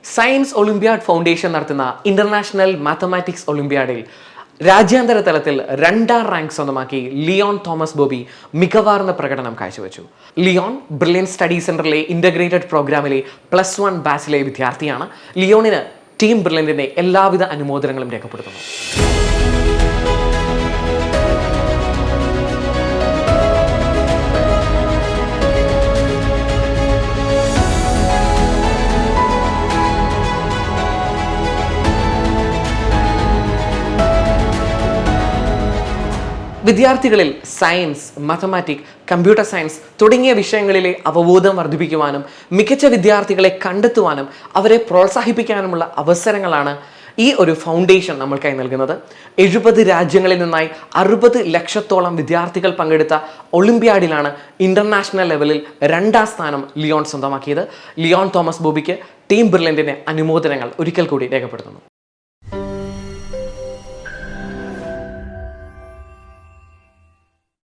Science Olympiad foundation നടത്തുന്ന international mathematics ഒളിമ്പ്യാഡിൽ രാജ്യാന്തര തലത്തിൽ 2ാം റാങ്ക് സ്വന്തമാക്കി ലിയോൺ തോമസ് ബോബി മികവാർന്ന പ്രകടനം കാഴ്ചവെച്ചു. ലിയോൺ ബ്രില്യൻ സ്റ്റഡി സെന്ററിലെ ഇന്റഗ്രേറ്റഡ് പ്രോഗ്രാമിലെ +1 ബാച്ചിലെ വിദ്യാർത്ഥിയാണ്. ലിയോണിന് ടീം ബ്രില്യന്റിന്റെ എല്ലാവിധ അനുമോദനങ്ങളും രേഖപ്പെടുത്തുന്നു. വിദ്യാർത്ഥികളിൽ സയൻസ്, മാത്തമാറ്റിക്സ്, കമ്പ്യൂട്ടർ സയൻസ് തുടങ്ങിയ വിഷയങ്ങളിലെ അവബോധം വർദ്ധിപ്പിക്കുവാനും മികച്ച വിദ്യാർത്ഥികളെ കണ്ടെത്തുവാനും അവരെ പ്രോത്സാഹിപ്പിക്കാനുമുള്ള അവസരങ്ങളാണ് ഈ ഒരു ഫൗണ്ടേഷൻ നമ്മൾക്കായി നൽകുന്നത്. 70 രാജ്യങ്ങളിൽ നിന്നായി 60 ലക്ഷത്തോളം വിദ്യാർത്ഥികൾ പങ്കെടുത്ത ഒളിമ്പ്യാഡിലാണ് ഇന്റർനാഷണൽ ലെവലിൽ 2ാം സ്ഥാനം ലിയോൺ സ്വന്തമാക്കിയത്. ലിയോൺ തോമസ് ബോബിക്ക് ടീം ബ്രില്യന്റിന്റെ അനുമോദനങ്ങൾ ഒരിക്കൽ കൂടി രേഖപ്പെടുത്തുന്നു.